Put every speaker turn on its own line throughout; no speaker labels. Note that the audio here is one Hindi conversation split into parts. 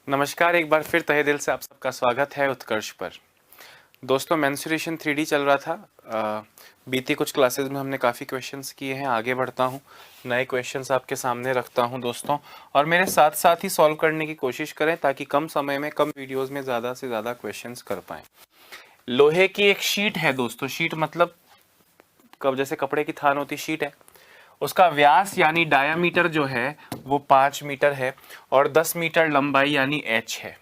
नमस्कार, एक बार फिर तहे दिल से आप सबका स्वागत है उत्कर्ष पर। दोस्तों, मेंस्ट्रुएशन 3D चल रहा था। बीती कुछ क्लासेस में हमने काफ़ी क्वेश्चंस किए हैं। आगे बढ़ता हूं, नए क्वेश्चंस आपके सामने रखता हूं दोस्तों, और मेरे साथ साथ ही सॉल्व करने की कोशिश करें ताकि कम समय में कम वीडियोस में ज़्यादा से ज़्यादा क्वेश्चंस कर पाएँ। लोहे की एक शीट है दोस्तों, शीट मतलब कब जैसे कपड़े की थान होती शीट है, उसका व्यास यानी डायामीटर जो है वो 5 मीटर है और 10 मीटर लंबाई यानी h है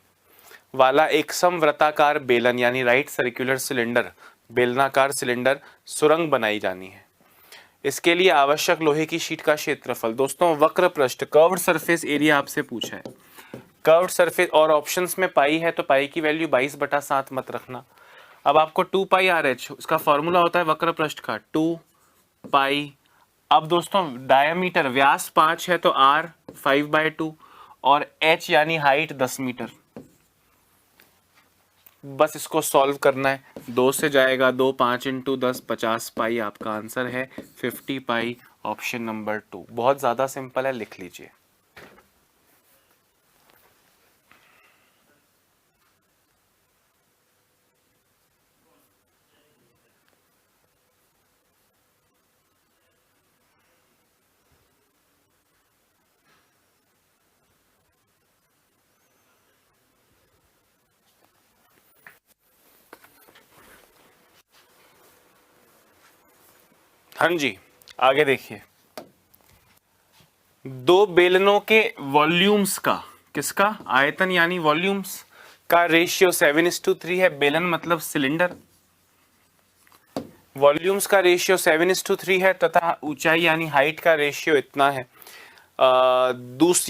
वाला एक समवृत्ताकार बेलन यानी राइट सर्कुलर सिलेंडर, बेलनाकार सिलेंडर सुरंग बनाई जानी है। इसके लिए आवश्यक लोहे की शीट का क्षेत्रफल। दोस्तों, वक्र पृष्ठ कर्व्ड सरफेस एरिया आपसे पूछा है। कर्व्ड सरफेस और ऑप्शंस में पाई है तो पाई की वैल्यू 22/7 मत रखना। अब आपको 2 पाई आर एच, उसका फॉर्मूला होता है वक्र पृष्ठ का 2 पाई। अब दोस्तों डायमीटर व्यास 5 है तो r 5/2 और h यानी हाइट 10 मीटर। बस इसको सॉल्व करना है। 2 से जाएगा 2, 5 इंटू 10 50 पाई आपका आंसर है 50 पाई। ऑप्शन नंबर 2 बहुत ज्यादा सिंपल है, लिख लीजिए। हाँ जी, आगे देखिए। दो बेलनों के वॉल्यूम्स का, किसका, आयतन यानी वॉल्यूम्स का रेशियो 7:3 है। बेलन मतलब सिलेंडर। वॉल्यूम्स का रेशियो 7:3 है तथा ऊंचाई यानी हाइट का रेशियो इतना है।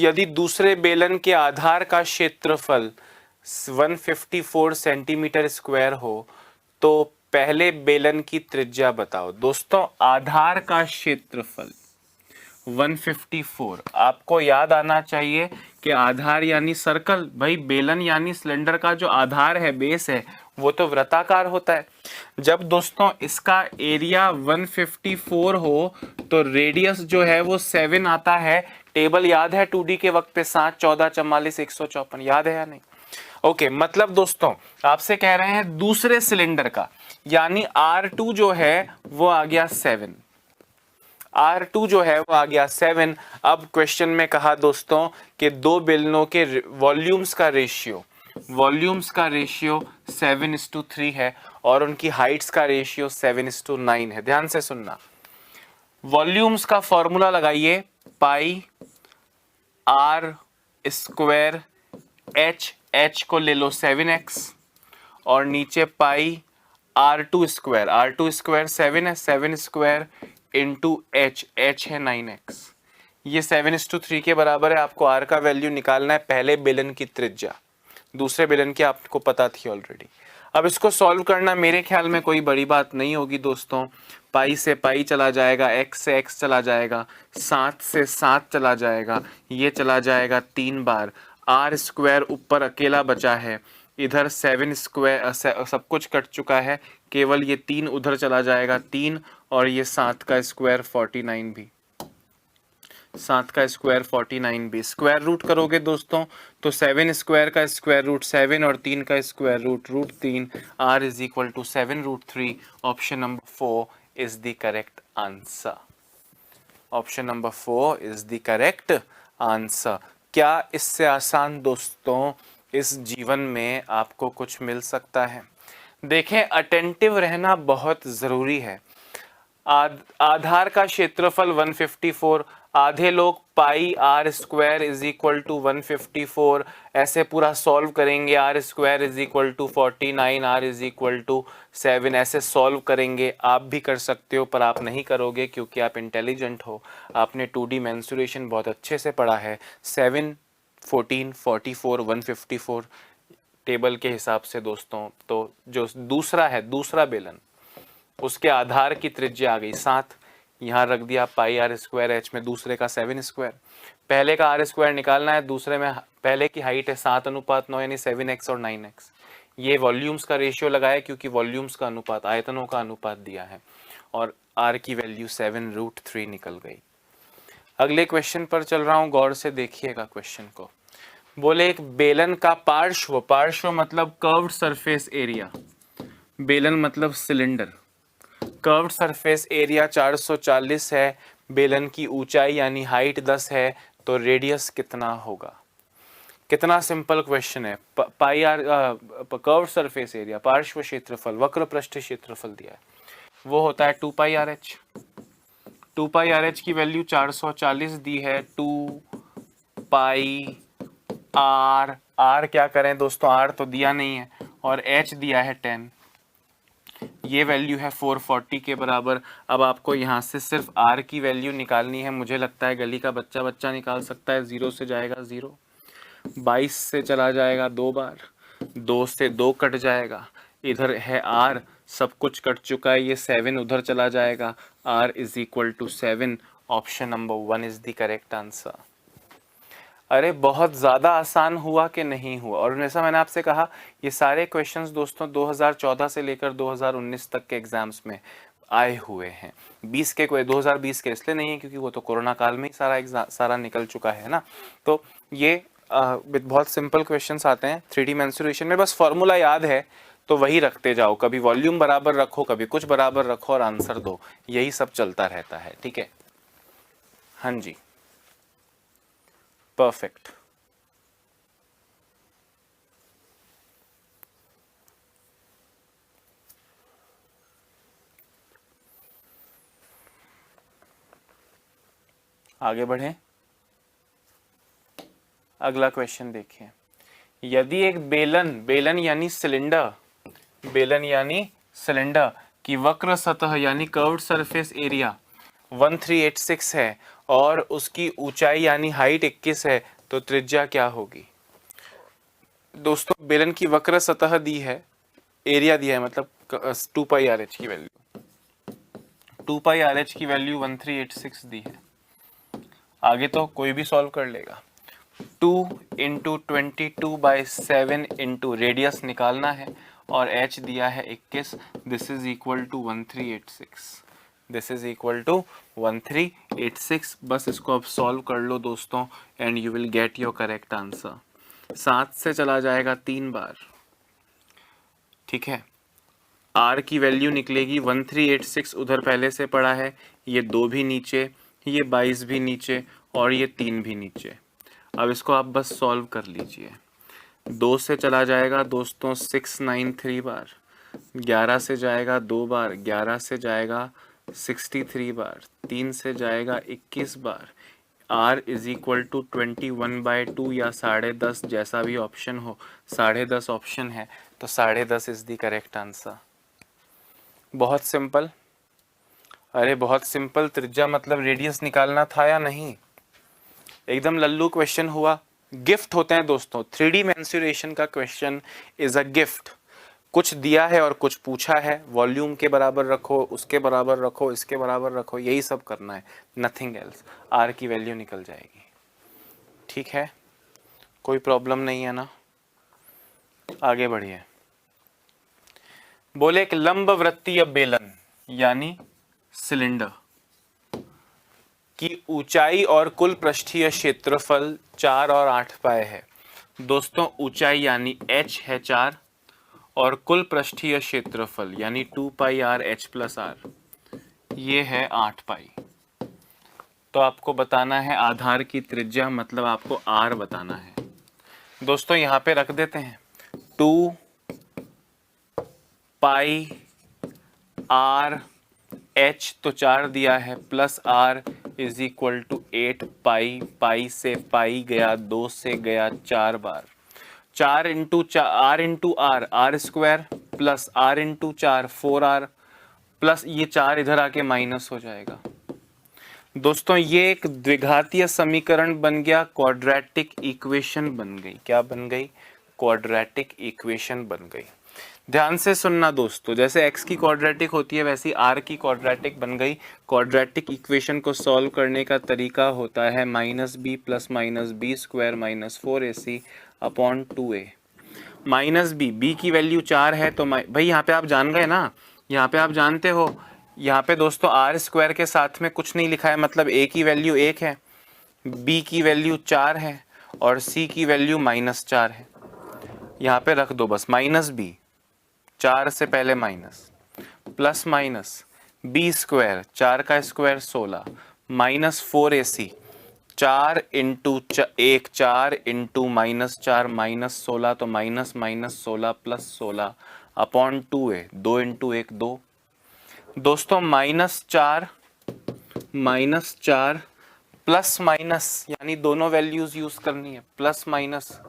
यदि दूसरे बेलन के आधार का क्षेत्रफल 154 सेंटीमीटर स्क्वायर हो तो पहले बेलन की त्रिज्या बताओ। दोस्तों, आधार का क्षेत्रफल 154, आपको याद आना चाहिए कि आधार यानी सर्कल। भाई बेलन यानी सिलेंडर का जो आधार है, बेस है, वो तो वृत्ताकार होता है। जब दोस्तों इसका एरिया 154 हो तो रेडियस जो है वो 7 आता है। टेबल याद है 2D के वक्त पे, 7, 14, 44, 154, याद है या नहीं? ओके, मतलब दोस्तों आपसे कह रहे हैं दूसरे सिलेंडर का, यानी R2 जो है वो आ गया 7। R2 जो है वो आ गया 7। अब क्वेश्चन में कहा दोस्तों कि दो बेलनों के वॉल्यूम्स का रेशियो 7:3 है और उनकी हाइट्स का रेशियो 7:9 है। ध्यान से सुनना, वॉल्यूम्स का फॉर्मूला लगाइए, पाई आर स्क्वायर एच को ले लो 7x और नीचे पाई R2 स्क्वायर 7 है, 7 स्क्वायर इंटू एच है 9x। ये 7:3 के बराबर है। आपको r का वैल्यू निकालना है, पहले बेलन की त्रिज्या, दूसरे बेलन की आपको पता थी ऑलरेडी। अब इसको सॉल्व करना मेरे ख्याल में कोई बड़ी बात नहीं होगी दोस्तों। पाई से पाई चला जाएगा, x से x चला जाएगा, 7 से 7 चला जाएगा, ये चला जाएगा 3 बार। r स्क्वायर ऊपर अकेला बचा है, इधर 7 स्क्वायर सब कुछ कट चुका है, केवल ये 3 उधर चला जाएगा 3, और ये 7 का स्क्वायर 49 भी, 7 का स्क्वायर 49 भी। स्क्वायर रूट करोगे दोस्तों तो 7 स्क्वायर का स्क्वायर रूट 7 और 3 का square root 3। r is equal to 7√3। Option number 4 is the correct answer. Option number 4 is the correct answer. क्या इससे आसान दोस्तों इस जीवन में आपको कुछ मिल सकता है? देखें, अटेंटिव रहना बहुत जरूरी है। आधार का क्षेत्रफल 154, आधे लोग pi r square is equal to 154 ऐसे पूरा सॉल्व करेंगे। R square is equal to 49, r is equal to 7 ऐसे सॉल्व करेंगे। आप भी कर सकते हो पर आप नहीं करोगे क्योंकि आप इंटेलिजेंट हो, आपने 2D मेंसुरेशन बहुत अच्छे से पढ़ा है। 7, 14, 44, 154 टेबल के हिसाब से दोस्तों। तो जो दूसरा है, दूसरा बेलन, उसके आधार की त्रिज्या आ गई 7, यहाँ रख दिया पाई आर स्क्वायर एच में दूसरे का 7 स्क्वायर। पहले का आर स्क्वायर निकालना है, दूसरे में पहले की हाइट है 7:9 यानी 7x और 9x। ये वॉल्यूम्स का रेशियो लगाया क्योंकि वॉल्यूम्स का अनुपात, आयतनों का अनुपात दिया है, और r की वैल्यू 7√3 निकल गई। अगले क्वेश्चन पर चल रहा हूँ, गौर से देखिएगा क्वेश्चन को। बोले एक बेलन का पार्श्व, पार्श्व मतलब कर्व्ड सरफेस एरिया, बेलन मतलब सिलेंडर, कर्व्ड सरफेस एरिया 440 है, बेलन की ऊंचाई यानी हाइट 10 है, तो रेडियस कितना होगा? कितना सिंपल क्वेश्चन है। पाई आर, कर्व्ड सरफेस एरिया, पार्श्व क्षेत्रफल, वक्र पृष्ठ क्षेत्रफल दिया है, वो होता है 2 pi r H. 2 pi r H की वैल्यू 440 दी है, 2 पाई आर, आर क्या करें दोस्तों, आर तो दिया नहीं है, और एच दिया है 10, ये वैल्यू है 440 के बराबर। अब आपको यहाँ से सिर्फ आर की वैल्यू निकालनी है। मुझे लगता है गली का बच्चा निकाल सकता है। 0 से जाएगा 0, 22 से चला जाएगा 2 बार, 2 से 2 कट जाएगा, इधर है आर, सब कुछ कट चुका है, ये 7 उधर चला जाएगा, r is equal to 7। Option number 1 is the correct answer. अरे बहुत ज़्यादा आसान हुआ कि नहीं हुआ? और जैसा मैंने आपसे कहा, ये सारे क्वेश्चंस दोस्तों 2014 से लेकर 2019 तक के एग्जाम्स में आए हुए हैं। 20 के कोई 2020 के इसलिए नहीं है क्योंकि वो तो कोरोना काल में ही सारा निकल चुका है ना। तो ये बहुत सिंपल क्वेश्चंस आते हैं 3D मेंसुरेशन में। बस फॉर्मूला याद है तो वही रखते जाओ, कभी वॉल्यूम बराबर रखो, कभी कुछ बराबर रखो और आंसर दो, यही सब चलता रहता है। ठीक है, हाँ जी, परफेक्ट। आगे बढ़ें, अगला क्वेश्चन देखिए। यदि एक बेलन, बेलन यानी सिलेंडर, बेलन यानी सिलेंडर की वक्र सतह यानी कर्व्ड सरफेस एरिया 1386 है और उसकी ऊंचाई यानी हाइट 21 है, तो त्रिज्या क्या होगी? दोस्तों बेलन की वक्र सतह दी है, एरिया दिया है, मतलब 2 पाई आर एच की वैल्यू, 2 पाई आर एच की वैल्यू 1386 दी है। आगे तो कोई भी सॉल्व कर लेगा। 2 इंटू 22/7 इंटू रेडियस निकालना है और h दिया है 21, this is equal to 1386, this is equal to 1386। बस इसको अब सॉल्व कर लो दोस्तों and you will get your correct answer. 7 से चला जाएगा 3 बार, ठीक है। r की वैल्यू निकलेगी 1386, उधर पहले से पड़ा है, ये 2 भी नीचे, ये 22 भी नीचे और ये 3 भी नीचे। अब इसको आप बस सॉल्व कर लीजिए। 2 से चला जाएगा दोस्तों 693 बार, 11 से जाएगा 2 बार, 11 से जाएगा 63 बार, 3 से जाएगा 21 बार। r इज इक्वल टू 21/2 या 10.5, जैसा भी ऑप्शन हो, 10.5 ऑप्शन है तो 10.5 इज द करेक्ट आंसर। बहुत सिंपल, अरे बहुत सिंपल। त्रिज्या मतलब रेडियस निकालना था या नहीं? एकदम लल्लू क्वेश्चन हुआ। गिफ्ट होते हैं दोस्तों, 3D मेंसुरेशन का क्वेश्चन इज अ गिफ्ट। कुछ दिया है और कुछ पूछा है, वॉल्यूम के बराबर रखो, उसके बराबर रखो, इसके बराबर रखो, यही सब करना है, नथिंग एल्स। आर की वैल्यू निकल जाएगी। ठीक है, कोई प्रॉब्लम नहीं है ना? आगे बढ़िए। बोले एक लंबवृत्तीय बेलन यानी सिलेंडर की ऊंचाई और कुल पृष्ठीय क्षेत्रफल 4 और 8 पाए है। दोस्तों ऊंचाई यानी h है 4 और कुल पृष्ठीय क्षेत्रफल यानी 2 pi r H plus are, ये है 8 पाई। तो आपको बताना है आधार की त्रिज्या, मतलब आपको r बताना है। दोस्तों यहाँ पे रख देते हैं 2 पाई आर एच, तो 4 दिया है, plus r is equal to 8 pi, pi से पाई गया, 2 से गया 4 बार, 4 into r into r, r square plus r into 4 4r, प्लस ये 4 इधर आके माइनस हो जाएगा। दोस्तों ये एक द्विघातीय समीकरण बन गया, क्वाड्रेटिक इक्वेशन बन गई। क्या बन गई? क्वाड्रेटिक इक्वेशन बन गई। ध्यान से सुनना दोस्तों, जैसे x की क्वाड्रेटिक होती है वैसी r की क्वाड्रेटिक बन गई। क्वाड्रेटिक इक्वेशन को सॉल्व करने का तरीका होता है -b plus -b square minus 4ac upon 2a। Minus b की वैल्यू 4 है तो भाई यहाँ पे आप जान गए ना, यहाँ पे आप जानते हो, यहाँ पे दोस्तों आर स्क्वायर के साथ में कुछ नहीं लिखा है, मतलब a की वैल्यू 1 है, b की वैल्यू 4 है और सी की वैल्यू -4 है। यहाँ पे रख दो बस -b, 4 से पहले minus, plus minus b square, 4 का स्क्वायर 16, -4ac, 4 इंटू 1, 4 इंटू -4 -16, तो -16 प्लस 16 अपॉन 2a, 2 इंटू 1 2। दोस्तों -4 प्लस माइनस, यानी दोनों वैल्यूज यूज करनी है, प्लस माइनस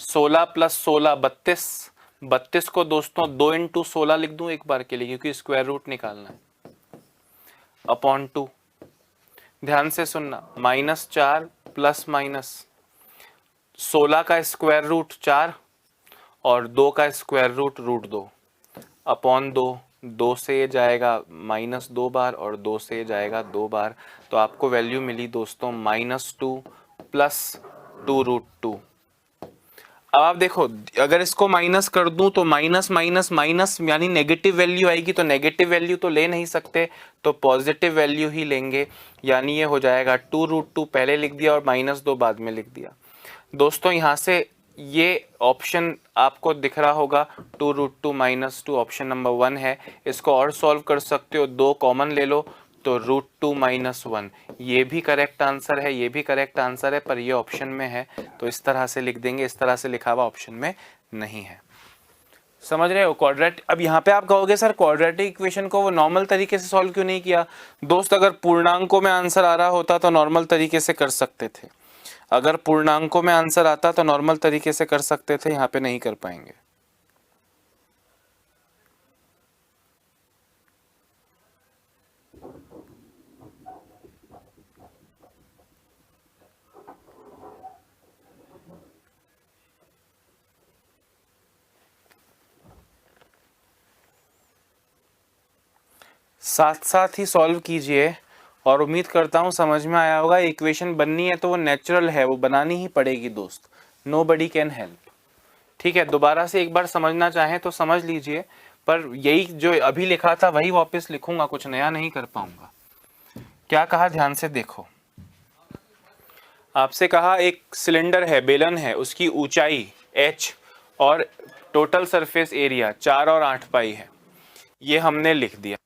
16 प्लस 16 32, 32 को दोस्तों 2 इंटू 16 लिख दूं एक बार के लिए, क्योंकि स्क्वायर रूट निकालना है, अपॉन 2। ध्यान से सुनना, -4 प्लस माइनस 16 का स्क्वायर रूट 4 और 2 का स्क्वायर रूट √2 अपॉन 2। 2 से ये जाएगा -2 बार और 2 से ये जाएगा 2 बार, तो आपको वैल्यू मिली दोस्तों -2 प्लस 2√2। अब आप देखो, अगर इसको माइनस कर दूं तो माइनस माइनस माइनस यानी नेगेटिव वैल्यू आएगी, तो नेगेटिव वैल्यू तो ले नहीं सकते, तो पॉजिटिव वैल्यू ही लेंगे, यानी ये हो जाएगा 2√2 पहले लिख दिया और -2 बाद में लिख दिया। दोस्तों यहाँ से ये ऑप्शन आपको दिख रहा होगा 2√2 -2 ऑप्शन नंबर 1 है। इसको और सॉल्व कर सकते हो, 2 कॉमन ले लो तो √2 -1, ये भी करेक्ट आंसर है, ये भी करेक्ट आंसर है, पर ये ऑप्शन में है तो इस तरह से लिख देंगे, इस तरह से लिखा हुआ ऑप्शन में नहीं है। समझ रहे हो? क्वाड्रेटिक, अब यहाँ पे आप कहोगे सर क्वाड्रेटिक इक्वेशन को वो नॉर्मल तरीके से सॉल्व क्यों नहीं किया? दोस्त अगर पूर्णांकों में आंसर आ रहा होता तो नॉर्मल तरीके से कर सकते थे, अगर पूर्णांकों में आंसर आता तो नॉर्मल तरीके से कर सकते थे, यहाँ पे नहीं कर पाएंगे। साथ साथ ही सॉल्व कीजिए और उम्मीद करता हूँ समझ में आया होगा। इक्वेशन बननी है तो वो नेचुरल है, वो बनानी ही पड़ेगी दोस्त, नोबडी कैन हेल्प। ठीक है, दोबारा से एक बार समझना चाहें तो समझ लीजिए, पर यही जो अभी लिखा था वही वापस लिखूंगा, कुछ नया नहीं कर पाऊंगा। क्या कहा, ध्यान से देखो। आपसे कहा एक सिलेंडर है, बेलन है, उसकी ऊंचाई h और टोटल सरफेस एरिया 4 और 8 पाई है, ये हमने लिख दिया।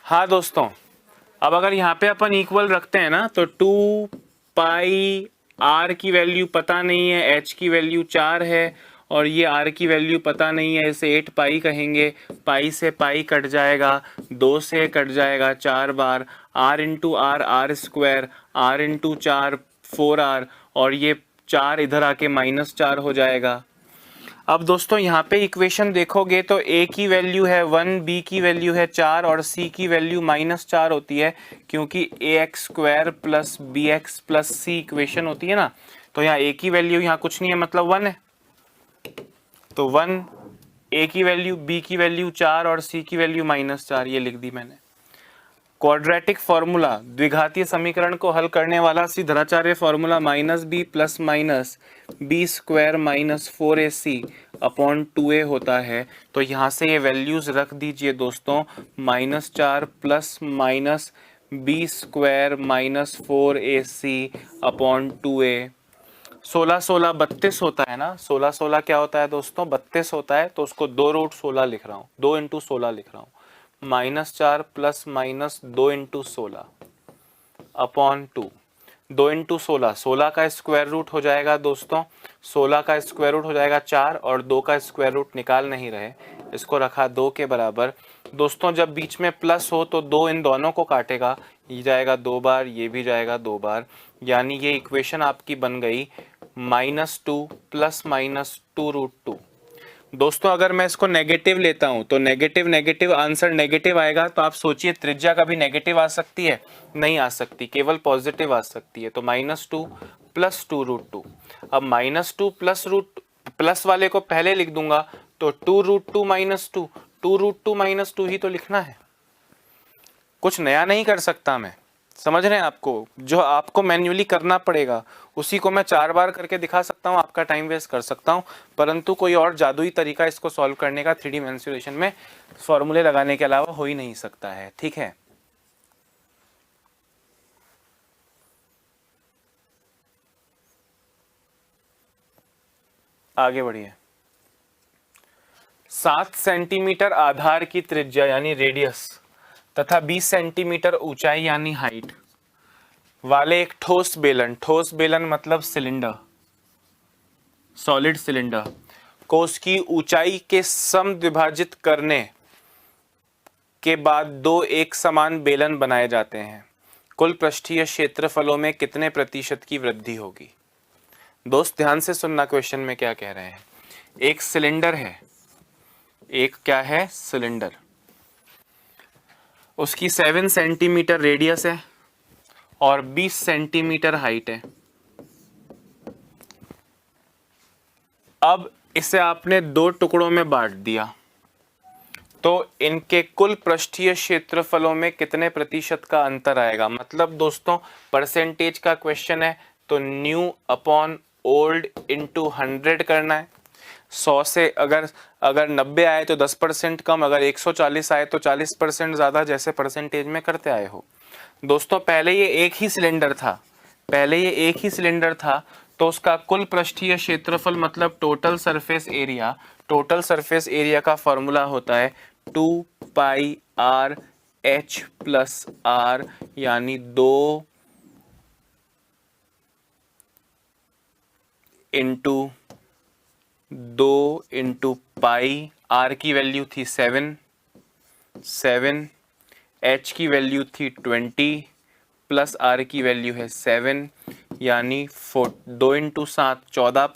हाँ दोस्तों, अब अगर यहाँ पे अपन इक्वल रखते हैं ना, तो 2 पाई r की वैल्यू पता नहीं है, h की वैल्यू 4 है और ये r की वैल्यू पता नहीं है, इसे 8 पाई कहेंगे। पाई से पाई कट जाएगा, 2 से कट जाएगा 4 बार, r into r, r square, r into 4 4r, और ये 4 इधर आके -4 हो जाएगा। अब दोस्तों यहाँ पे इक्वेशन देखोगे तो a की वैल्यू है 1, b की वैल्यू है 4 और c की वैल्यू -4 होती है, क्योंकि ax² plus bx plus c equation होती है ना। तो यहाँ a की वैल्यू यहाँ कुछ नहीं है, मतलब 1 है, तो 1, a की वैल्यू, b की वैल्यू 4 और c की वैल्यू -4, ये लिख दी मैंने। क्वाड्रेटिक फॉर्मूला, द्विघातीय समीकरण को हल करने वाला Siddhacharya formula -b plus minus b² -4ac upon 2a होता है। तो यहाँ से ये वैल्यूज रख दीजिए दोस्तों, -4 plus minus b² -4ac upon 2a। 16 16 32 होता है ना, 16 16 क्या होता है दोस्तों, 32 होता है, तो उसको 2√16 लिख रहा हूँ, 2 इंटू 16 लिख रहा हूँ, -4 plus minus 2 into 16 upon 2। 2 into 16, 16 का स्क्वायर रूट हो जाएगा दोस्तों, 16 का स्क्वायर रूट हो जाएगा 4 और 2 का स्क्वायर रूट निकाल नहीं रहे, इसको रखा 2 के बराबर। दोस्तों जब बीच में प्लस हो तो 2 इन दोनों को काटेगा, ये जाएगा 2 बार, ये भी जाएगा 2 बार, यानी ये इक्वेशन आपकी बन गई -2 प्लस -2√2। दोस्तों अगर मैं इसको नेगेटिव लेता हूं तो नेगेटिव नेगेटिव आंसर नेगेटिव आएगा, तो आप सोचिए त्रिज्या कभी नेगेटिव आ सकती है? नहीं आ सकती, केवल पॉजिटिव आ सकती है। तो -2 प्लस 2√2। अब -2 प्लस वाले को पहले लिख दूंगा तो 2√2 -2, 2√2 -2 ही तो लिखना है, कुछ नया नहीं कर सकता मैं। समझ रहे हैं? आपको जो आपको मैन्युअली करना पड़ेगा उसी को मैं 4 बार करके दिखा सकता हूँ, आपका टाइम वेस्ट कर सकता हूँ, परंतु कोई और जादुई तरीका इसको सॉल्व करने का 3D मेंसुरेशन में फॉर्मूले लगाने के अलावा हो ही नहीं सकता है। ठीक है, आगे बढ़िए। 7 सेंटीमीटर आधार की त्रिज्या यानी रेडियस तथा 20 सेंटीमीटर ऊंचाई यानी हाइट वाले एक ठोस बेलन मतलब सिलेंडर, सॉलिड सिलेंडर को उसकी ऊंचाई के समद्विभाजित करने के बाद 2 एक समान बेलन बनाए जाते हैं। कुल पृष्ठीय क्षेत्रफलों में कितने प्रतिशत की वृद्धि होगी? दोस्त ध्यान से सुनना, क्वेश्चन में क्या कह रहे हैं। एक सिलेंडर है, एक क्या है? सिलेंडर, उसकी 7 सेंटीमीटर रेडियस है और 20 सेंटीमीटर हाइट है। अब इसे आपने 2 टुकड़ों में बांट दिया तो इनके कुल पृष्ठीय क्षेत्रफलों में कितने प्रतिशत का अंतर आएगा? मतलब दोस्तों परसेंटेज का क्वेश्चन है तो न्यू अपॉन ओल्ड इंटू 100 करना है। 100 से अगर 90 आए तो 10% कम, अगर 140 आए तो 40% ज़्यादा, जैसे परसेंटेज में करते आए हो। दोस्तों पहले ये एक ही सिलेंडर था, तो उसका कुल पृष्ठीय क्षेत्रफल मतलब टोटल सरफेस एरिया का फॉर्मूला होता है 2 pi r H plus are, यानी 2 इंटू पाई। आर की वैल्यू थी 7, एच की वैल्यू थी 20 प्लस आर की वैल्यू है 7, यानी 2 इंटू 7 14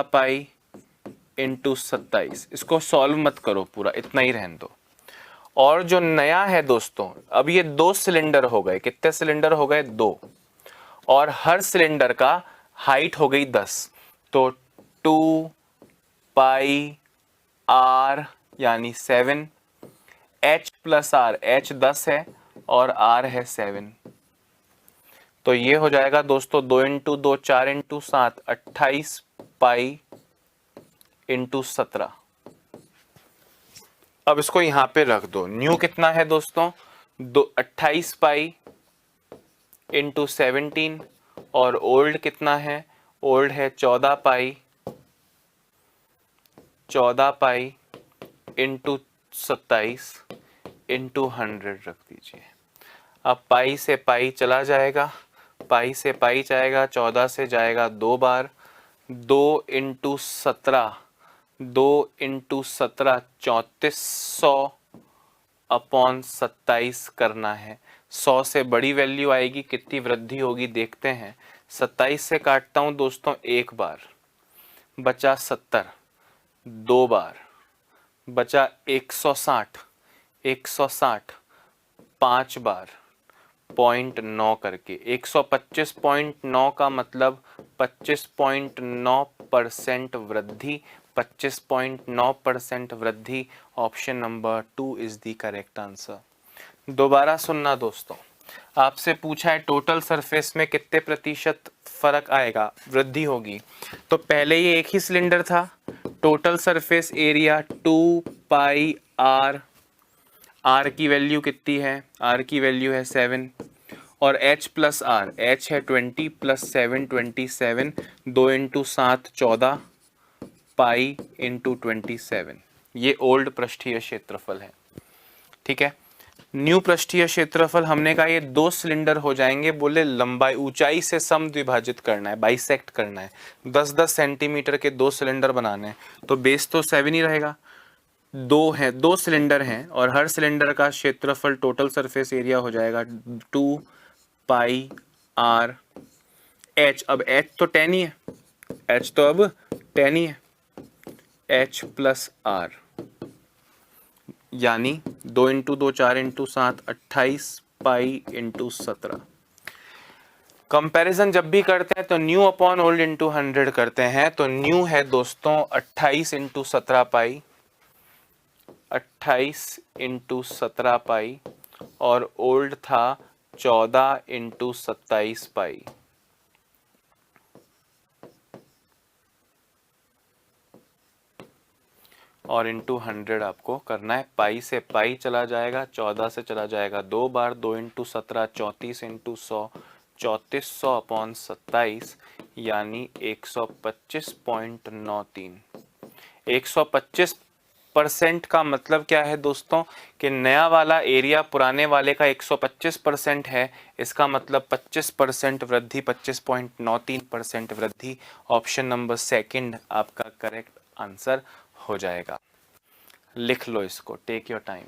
पाई इंटू 27। इसको सॉल्व मत करो पूरा, इतना ही रहने दो। और जो नया है दोस्तों, अब ये 2 सिलेंडर हो गए, कितने सिलेंडर हो गए? 2, और हर सिलेंडर का हाइट हो गई 10, तो 2 पाई आर यानी 7, एच प्लस आर, एच 10 है और आर है 7, तो ये हो जाएगा दोस्तों 2 इंटू 2 4 इंटू 7 28 पाई इंटू 17। अब इसको यहां पे रख दो। न्यू कितना है दोस्तों? 28 पाई इंटू 17, और ओल्ड कितना है? ओल्ड है 14 पाई इंटू 27 इंटू 100 रख दीजिए। अब पाई से पाई चला जाएगा, 14 से जाएगा 2 बार, 2 इंटू 17 3400 अपॉन 27 करना है। 100 से बड़ी वैल्यू आएगी, कितनी वृद्धि होगी देखते हैं। 27 से काटता हूं दोस्तों 1 बार, बचा 70, 2 बार, बचा 160 5 बार, 0.9 करके 125.9 का मतलब 25.9% वृद्धि, 25.9% वृद्धि। Option number 2 is the correct answer. दोबारा सुनना दोस्तों, आपसे पूछा है टोटल सरफेस में कितने प्रतिशत फर्क आएगा, वृद्धि होगी। तो पहले ये एक ही सिलेंडर था, total surface area 2 pi r, r की वैल्यू कितनी है? आर की वैल्यू है 7, और h प्लस आर, h है 20 प्लस 7 27, 2 इंटू 7 14 पाई इंटू 27, ये ओल्ड पृष्ठीय क्षेत्रफल है। ठीक है, न्यू पृष्ठीय क्षेत्रफल हमने कहा ये 2 सिलेंडर हो जाएंगे, बोले लंबाई ऊंचाई से सम द्विभाजित करना है, बाइसेक्ट करना है, 10-10 सेंटीमीटर के 2 सिलेंडर बनाने हैं, तो बेस तो 7 ही रहेगा। 2 सिलेंडर हैं और हर सिलेंडर का क्षेत्रफल टोटल सरफेस एरिया हो जाएगा 2 पाई आर एच। अब एच तो 10 ही है, एच तो अब 10 ही है, एच प्लस आर, यानी 2 into 2 4 into 7 28 pi into 17। Comparison जब भी करते हैं तो न्यू अपॉन ओल्ड इंटू 100 करते हैं, तो न्यू है दोस्तों 28 इंटू 17 पाई, 28 इंटू 17 पाई, और ओल्ड था 14 इंटू 27 पाई। और इंटू 100 आपको करना है, पाई से पाई चला जाएगा, 14 से चला जाएगा 2 बार, 2 इंटू 17 34 इंटू 100 3400 अपॉन 27, यानी 125.93। 125% का मतलब क्या है दोस्तों कि नया वाला एरिया पुराने वाले का 125% है, इसका मतलब 25% वृद्धि, 25.93% वृद्धि। ऑप्शन नंबर सेकंड आपका करेक्ट आंसर हो जाएगा। लिख लो इसको, टेक योर टाइम।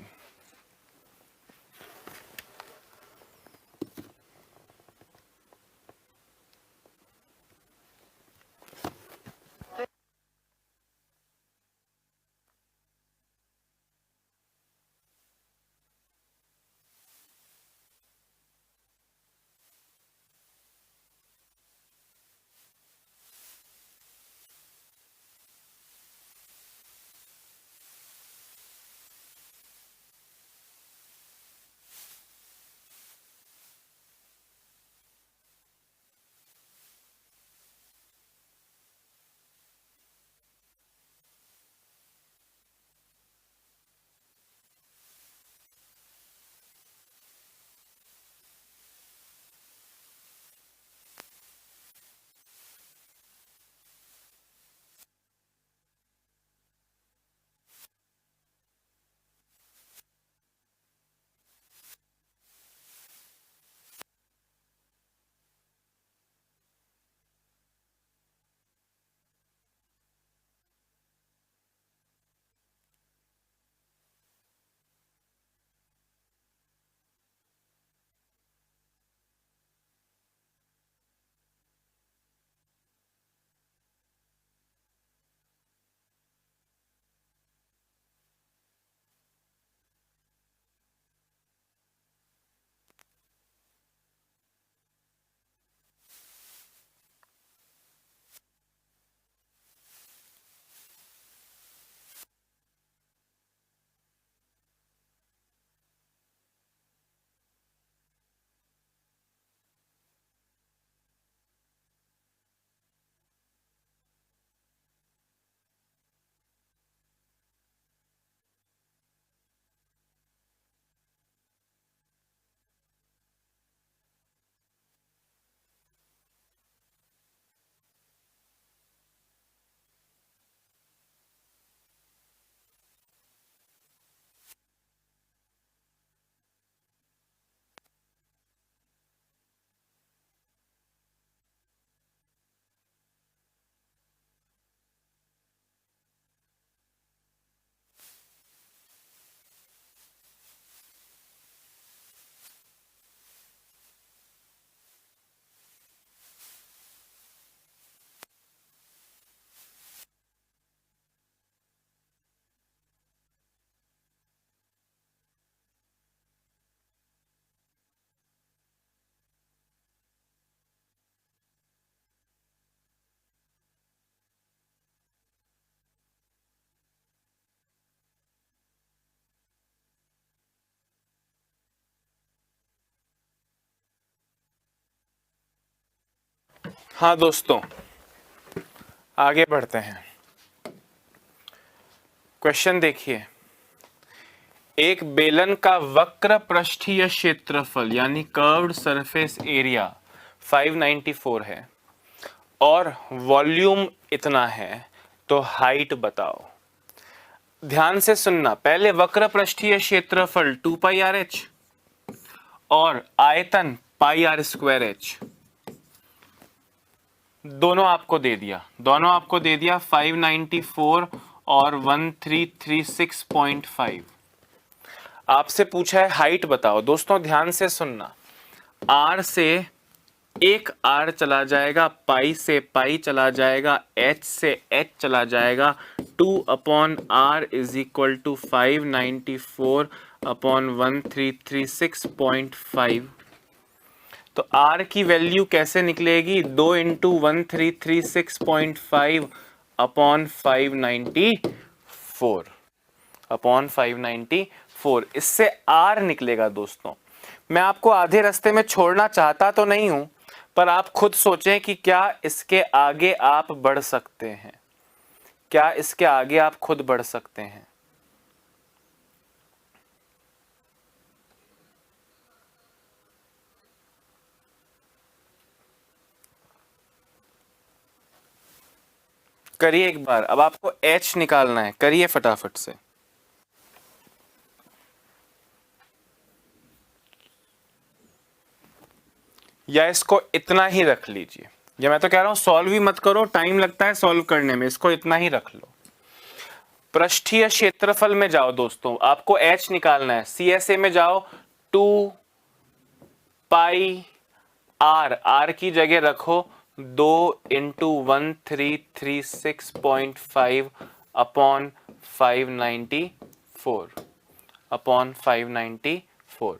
हाँ दोस्तों, आगे बढ़ते हैं। क्वेश्चन देखिए, एक बेलन का वक्र पृष्ठीय क्षेत्रफल यानी कर्व्ड सरफेस एरिया 594 है और वॉल्यूम इतना है, तो हाइट बताओ। ध्यान से सुनना, पहले वक्र पृष्ठीय क्षेत्रफल 2 पाई आर एच, और आयतन पाई आर स्क्वायर एच, दोनों आपको दे दिया, 594 और 1336.5। आपसे पूछा है हाइट बताओ। दोस्तों ध्यान से सुनना, आर से एक आर चला जाएगा, पाई से पाई चला जाएगा, एच से एच चला जाएगा, 2/r इज इक्वल टू 594/1336.5। तो r की वैल्यू कैसे निकलेगी? 2 इंटू 1336.5 अपॉन 594 इससे r निकलेगा। दोस्तों मैं आपको आधे रास्ते में छोड़ना चाहता तो नहीं हूं, पर आप खुद सोचें कि क्या इसके आगे आप बढ़ सकते हैं, क्या इसके आगे आप खुद बढ़ सकते हैं? करिए एक बार। अब आपको h निकालना है, करिए फटाफट से। या इसको इतना ही रख लीजिए, या मैं तो कह रहा हूं सॉल्व ही मत करो, टाइम लगता है सॉल्व करने में, इसको इतना ही रख लो। पृष्ठीय क्षेत्रफल में जाओ दोस्तों, आपको h निकालना है। CSA में जाओ, 2 पाई r की जगह रखो 2 into 1336.5 upon 594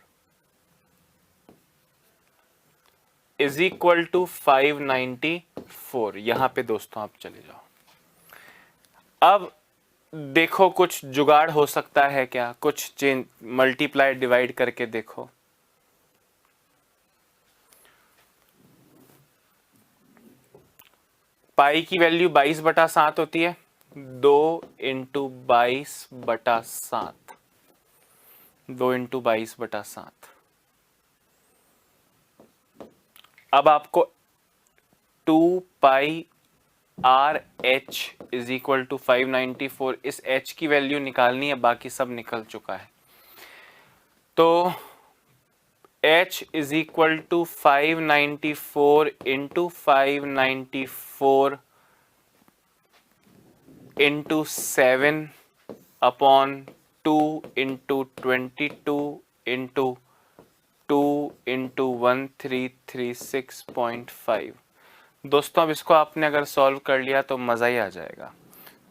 is equal to 594। यहां पे दोस्तों आप चले जाओ। अब देखो कुछ जुगाड़ हो सकता है क्या, कुछ चेंज, मल्टीप्लाई डिवाइड करके देखो। पाई की वैल्यू 22/7 होती है, 2 इंटू 22/7, 2 इंटू 22/7। अब आपको 2 pi r h is equal to 594, इस एच की वैल्यू निकालनी है, बाकी सब निकल चुका है। तो h is equal to 594 into 594 into 7 upon 2 into 22 into 2 into 1336.5। दोस्तों अब इसको आपने अगर सॉल्व कर लिया तो मज़ा ही आ जाएगा,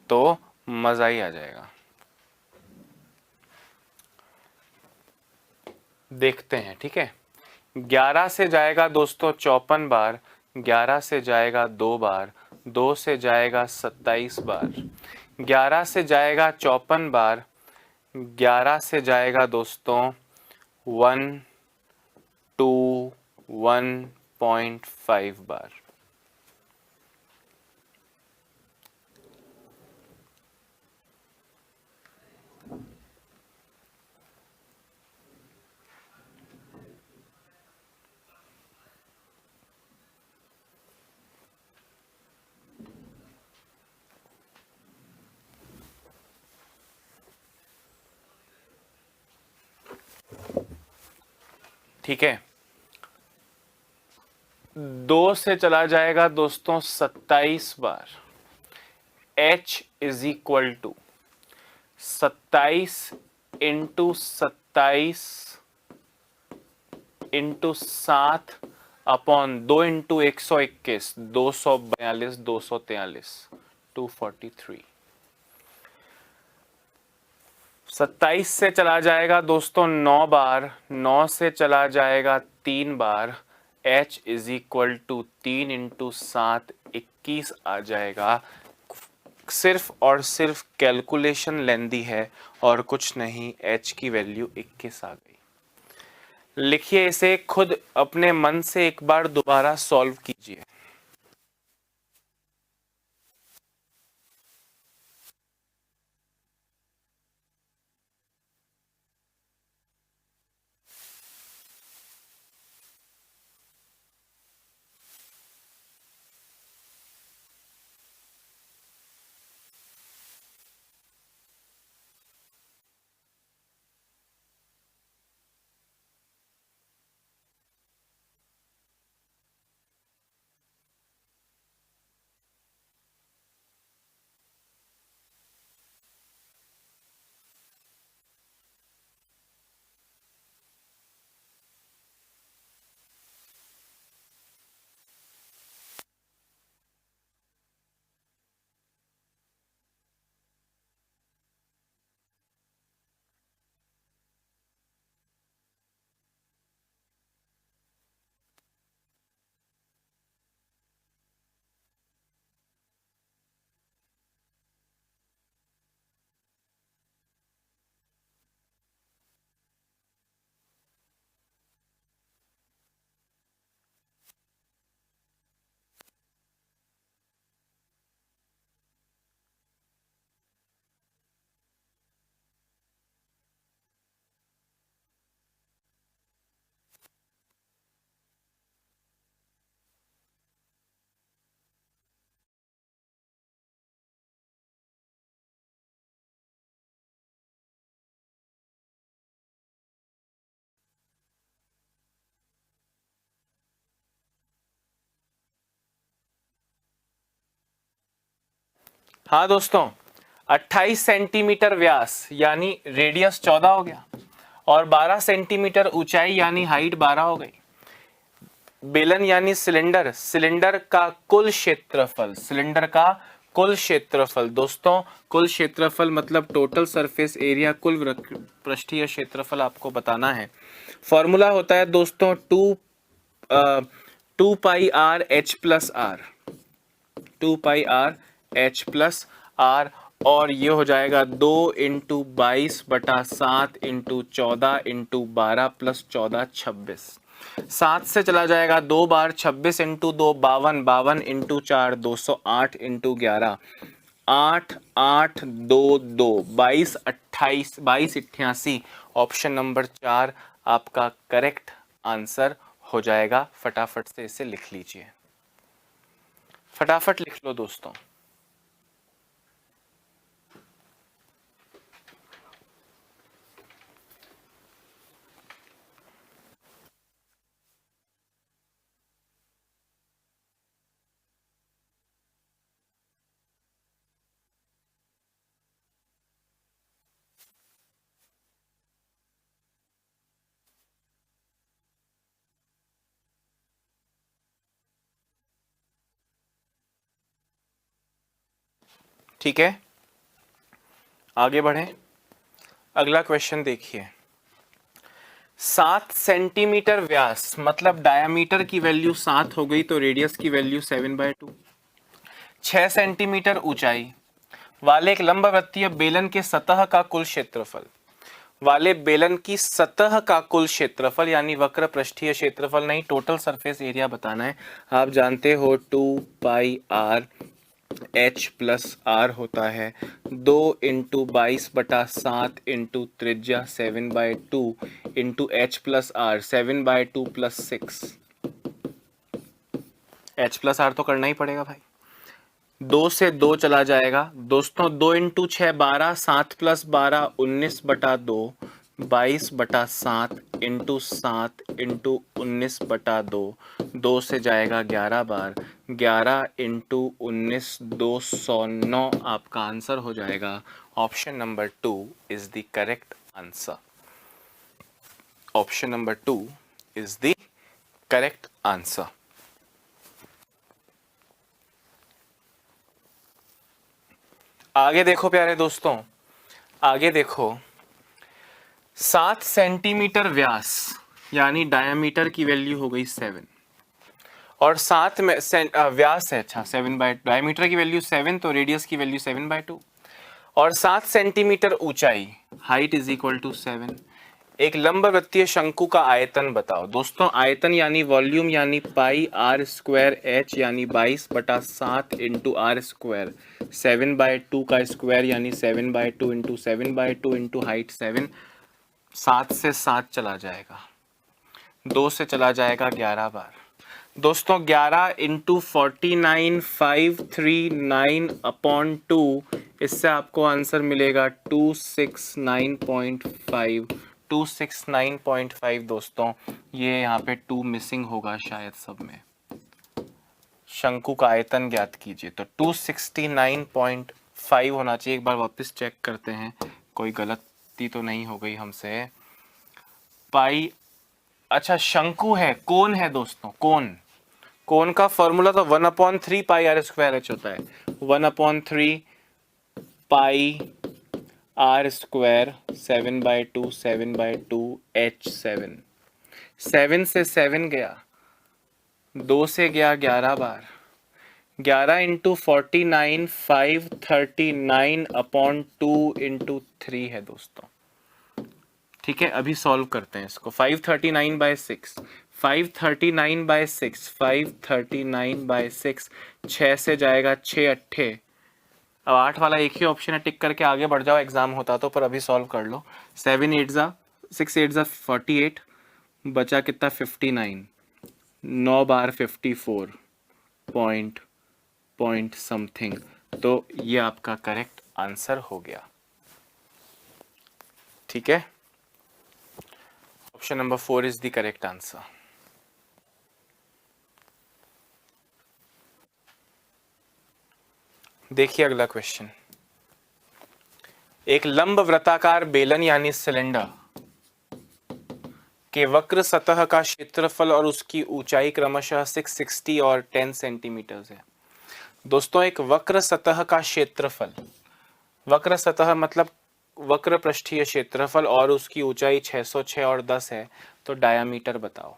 तो मज़ा ही आ जाएगा। देखते हैं, ठीक है। 11 से जाएगा दोस्तों 54 बार, 11 से जाएगा 2 बार, 2 से जाएगा 27 बार, 11 से जाएगा 54 बार, 11 से जाएगा दोस्तों 1 2 1.5 बार। ठीक है, 2 से चला जाएगा दोस्तों 27 बार, h is equal to 27 into 27 into 7 upon 2 into 121, 242, 243, 243। 27 से चला जाएगा दोस्तों 9 बार, 9 से चला जाएगा 3 बार, h is equal to 3 into 7 21 आ जाएगा। सिर्फ और सिर्फ कैलकुलेशन लेंदी है और कुछ नहीं, h की वैल्यू 21 आ गई। लिखिए इसे, खुद अपने मन से एक बार दोबारा सॉल्व कीजिए। हाँ दोस्तों, 28 सेंटीमीटर व्यास यानी रेडियस 14 हो गया, और 12 सेंटीमीटर ऊंचाई यानी हाइट 12 हो गई। बेलन यानी सिलेंडर, सिलेंडर का कुल क्षेत्रफल, सिलेंडर का कुल क्षेत्रफल दोस्तों, कुल क्षेत्रफल मतलब टोटल सरफेस एरिया, कुल पृष्ठीय क्षेत्रफल आपको बताना है। फॉर्मूला होता है दोस्तों 2 पाई r h+r, 2 पाई r h+r, और ये हो जाएगा 2 × 22 × 7 × 14 × 12 + 14 26। 7 से चला जाएगा 2 बार, 26 × 2 52, 52 × 4 208 × 11 8 8 2 2 22 28 22 88। ऑप्शन नंबर 4 आपका करेक्ट आंसर हो जाएगा। फटाफट से इसे लिख लीजिए, फटाफट लिख लो दोस्तों। ठीक है, आगे बढ़ें। अगला क्वेश्चन देखिए। 7 सेंटीमीटर व्यास मतलब डायामीटर की वैल्यू 7 हो गई, तो रेडियस की वैल्यू 7/2। 6 सेंटीमीटर ऊंचाई वाले एक लंबवृत्तीय बेलन के सतह का कुल क्षेत्रफल, वाले बेलन की सतह का कुल क्षेत्रफल यानी वक्र पृष्ठीय क्षेत्रफल नहीं, टोटल सरफेस एरिया बताना है। आप जानते हो 2 पाई r h+r होता है 2 × 22/7 × त्रिज्या 7/2 × h+r 7/2 + 6। h+r तो करना ही पड़ेगा भाई, 2 से 2 चला जाएगा दोस्तों, 2 × 6 12, 7 + 12 19/2, 22/7 × 7 × 19/2, 2 से जाएगा 11 बार, 11 × 19 209 आपका आंसर हो जाएगा। Option number 2 is the correct answer. Option number 2 is the correct answer. आगे देखो प्यारे दोस्तों, आगे देखो। 7 सेंटीमीटर व्यास यानी डायामीटर की वैल्यू हो गई 7, और 7 में व्यास है, अच्छा 7/, डायामीटर की वैल्यू 7 तो रेडियस की वैल्यू 7/2, और 7 सेंटीमीटर ऊंचाई, हाइट इज इक्वल टू 7। एक लंबवृत्तीय शंकु का आयतन बताओ दोस्तों। आयतन यानी वॉल्यूम यानी πr² यानी 22/7 × r², 7/2 का स्क्वायर यानी 7/2 × 7/2 × हाइट 7। 7 से 7 चला जाएगा, 2 से चला जाएगा 11 बार दोस्तों, 11 × 49 539/2, इससे आपको आंसर मिलेगा 269.5, 269.5 दोस्तों। ये यहाँ पे 2 मिसिंग होगा शायद सब में। शंकु का आयतन ज्ञात कीजिए, तो 269.5 होना चाहिए। एक बार वापस चेक करते हैं कोई गलती तो नहीं हो गई हमसे। पाई, अच्छा शंकु है, कोण है दोस्तों, कोण, कोण का फॉर्मूला तो 1/3 पाई r² होता है, 1/3 पाई r², 7/2 7/2 h7। 7 से 7 गया, 2 से गया 11 बार, 11 × 49 539/2 × 3 है दोस्तों। ठीक है, अभी सॉल्व करते हैं इसको। 539/6, 539/6, 539/6, 6 से जाएगा 6 अट्ठे। अब 8 वाला एक ही ऑप्शन है, टिक करके आगे बढ़ जाओ, एग्जाम होता तो, पर अभी सॉल्व कर लो। 7 8 ज़ा 6 8 ज़ा 48, बचा कितना 59, 9 बार 54 पॉइंट समथिंग, तो ये आपका करेक्ट आंसर हो गया। ठीक है, option number 4 is the correct answer. देखिए अगला क्वेश्चन, एक लंब वृत्ताकार बेलन यानी सिलेंडर के वक्र सतह का क्षेत्रफल और उसकी ऊंचाई क्रमशः 660 और 10 सेंटीमीटर है। दोस्तों एक वक्र सतह का क्षेत्रफल, वक्र सतह मतलब वक्र पृष्ठीय क्षेत्रफल, और उसकी ऊंचाई 606 और 10 है, तो डायामीटर बताओ।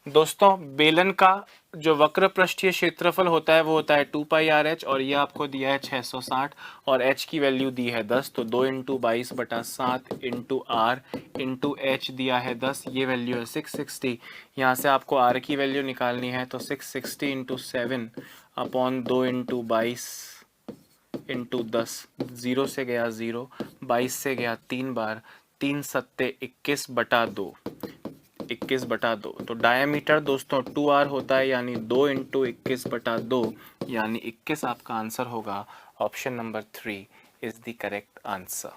दोस्तों बेलन का जो वक्र पृष्ठीय क्षेत्रफल होता है वो होता है 2 पाई आर एच, और ये आपको दिया है 660 और h की वैल्यू दी है 10, तो 2 into 22/7 into r into h दिया है 10, ये वैल्यू है 660। यहाँ से आपको r की वैल्यू निकालनी है, तो 660 इंटू 7 अपॉन 2 इंटू 22 इंटू 10, 0 से गया 0, 22 से गया 3 बार, 3 सत्ते 21/2, 21/2। तो डायमीटर दोस्तों 2r होता है, यानी 2 इंटू 21/2 यानी 21 आपका आंसर होगा। Option number 3 is the correct answer.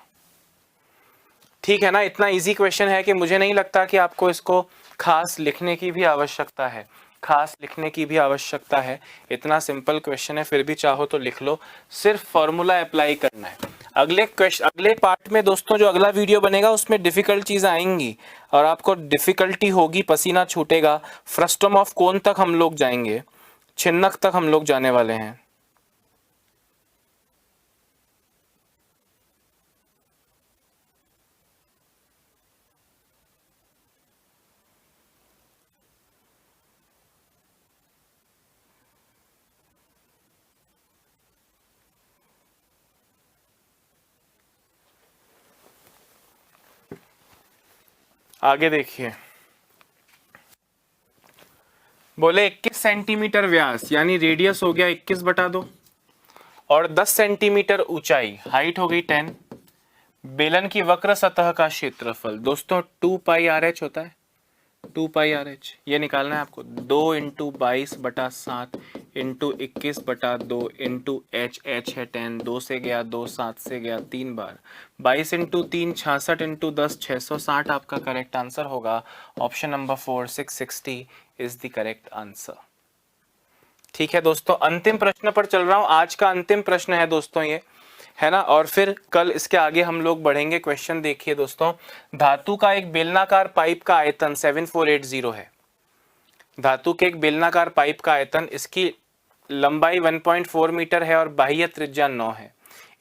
ठीक है ना, इतना इजी क्वेश्चन है कि मुझे नहीं लगता कि आपको इसको खास लिखने की भी आवश्यकता है, खास लिखने की भी आवश्यकता है। इतना सिंपल क्वेश्चन है, फिर भी चाहो तो लिख लो, सिर्फ फॉर्मूला अप्लाई करना है। अगले पार्ट में दोस्तों जो अगला वीडियो बनेगा उसमें डिफिकल्ट चीज़ें आएंगी और आपको डिफिकल्टी होगी, पसीना छूटेगा। फ्रस्टम ऑफ कोन तक हम लोग जाएंगे, छिन्नक तक हम लोग जाने वाले हैं। आगे देखिए, बोले 21 सेंटीमीटर व्यास यानी रेडियस हो गया 21/2 और 10 सेंटीमीटर ऊंचाई, हाइट हो गई 10। बेलन की वक्र सतह का क्षेत्रफल दोस्तों 2 पाई आर एच होता है, 2 पाई आर एच ये निकालना है आपको। 2 into 22/7 into 21/2 into H, H है 10, 2 से गया 2, 7 से गया 3 बार, 22 इंटू 3 66 इंटू 10 660 आपका करेक्ट आंसर होगा। Option number 4 660 is the correct answer. ठीक है दोस्तों, अंतिम प्रश्न पर चल रहा हूं, आज का अंतिम प्रश्न है दोस्तों ये, है ना, और फिर कल इसके आगे हम लोग बढ़ेंगे। क्वेश्चन देखिए दोस्तों, धातु का एक बेलनाकार पाइप का आयतन 7480 है। धातु के एक बेलनाकार पाइप का आयतन, इसकी लंबाई 1.4 मीटर है और बाह्य त्रिज्या 9 है।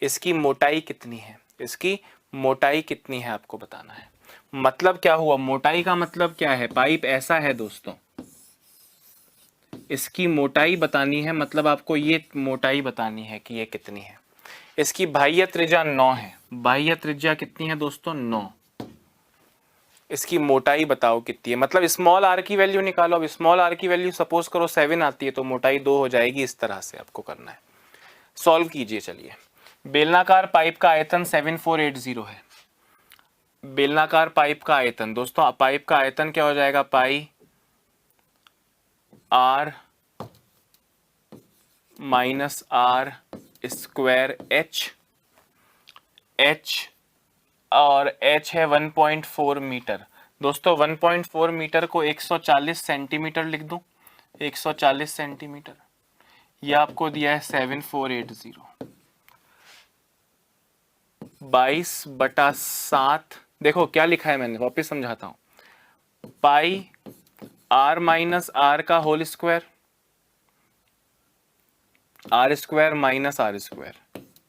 इसकी मोटाई कितनी है, इसकी मोटाई कितनी है आपको बताना है। मतलब क्या हुआ, मोटाई का मतलब क्या है, पाइप ऐसा है दोस्तों, इसकी मोटाई बतानी है, मतलब आपको ये मोटाई बतानी है कि ये कितनी है। इसकी बाह्य त्रिज्या 9 है, बाह्य त्रिज्या कितनी है दोस्तों 9। इसकी मोटाई बताओ कितनी है, मतलब स्मॉल आर की वैल्यू निकालो। अब स्मॉल आर की वैल्यू सपोज करो 7 आती है, तो मोटाई 2 हो जाएगी। इस तरह से आपको करना है, सॉल्व कीजिए। चलिए, बेलनाकार पाइप का आयतन 7480 है। बेलनाकार पाइप का आयतन दोस्तों, पाइप का आयतन क्या हो जाएगा, pi are minus are square h, h और h है 1.4 मीटर। दोस्तों 1.4 मीटर को 140 सेंटीमीटर लिख दूं, 140 सेंटीमीटर, ये आपको दिया है 7480। 22/7, देखो क्या लिखा है मैंने, वापस समझाता हूं। पाई आर माइनस आर का whole square, R square minus are square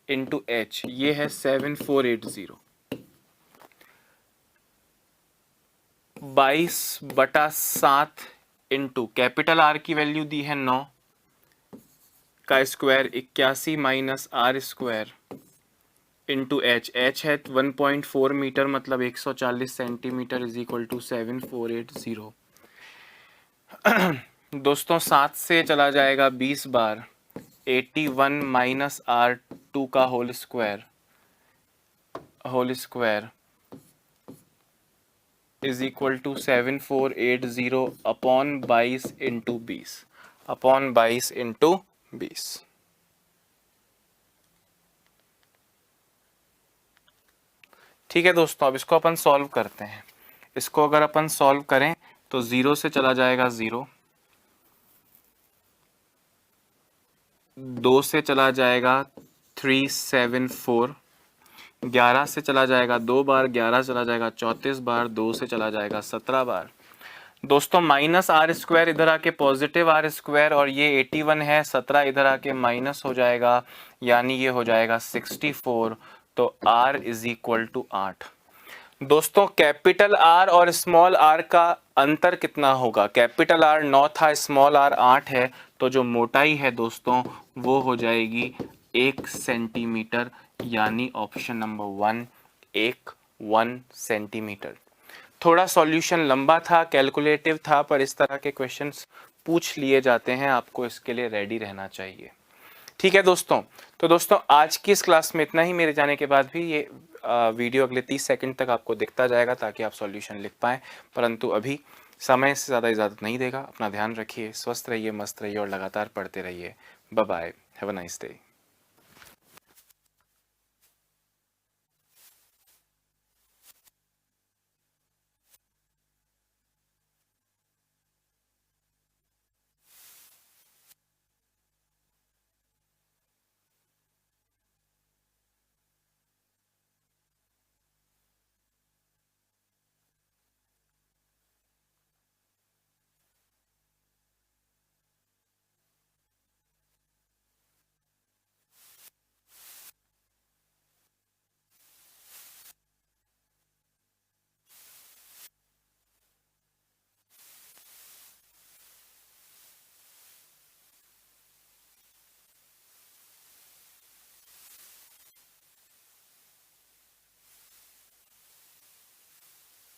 into H, ये है 7480। 22/7 इंटू कैपिटल आर की वैल्यू दी है 9 का square 81 minus are square into H, H है 1.4 मीटर मतलब 140 सेंटीमीटर इज इक्वल टू 7480। दोस्तों 7 से चला जाएगा 20 बार, 81 माइनस आर 2 का whole square is equal to 7480 upon 22 into 20, upon 22 into 20। ठीक है दोस्तों, अब इसको अपन सॉल्व करते हैं। इसको अगर अपन सॉल्व करें तो 0 से चला जाएगा 0, 2 से चला जाएगा 374, 11 से चला जाएगा 2 बार, 11 चला जाएगा 34 बार, 2 से चला जाएगा 17 बार। दोस्तों माइनस आर स्क्वायर इधर आके पॉजिटिव आर स्क्वायर, और ये 81 है, 17 इधर आके माइनस हो जाएगा, यानी ये हो जाएगा 64। तो r इज इक्वल टू 8। दोस्तों कैपिटल आर और स्मॉल आर का अंतर कितना होगा? कैपिटल आर 9 था, स्मॉल आर 8 है, तो जो मोटाई है दोस्तों वो हो जाएगी 1 सेंटीमीटर, यानी ऑप्शन नंबर 1 1 सेंटीमीटर। थोड़ा सॉल्यूशन लंबा था, कैलकुलेटिव था, पर इस तरह के क्वेश्चंस पूछ लिए जाते हैं, आपको इसके लिए रेडी रहना चाहिए। ठीक है दोस्तों, तो दोस्तों आज की इस क्लास में इतना ही। मेरे जाने के बाद भी ये वीडियो अगले 30 सेकंड तक आपको दिखता जाएगा ताकि आप सॉल्यूशन लिख पाएँ, परंतु अभी समय से ज़्यादा इजाज़त नहीं देगा। अपना ध्यान रखिए, स्वस्थ रहिए, मस्त रहिए और लगातार पढ़ते रहिए। Bye bye, have a nice day.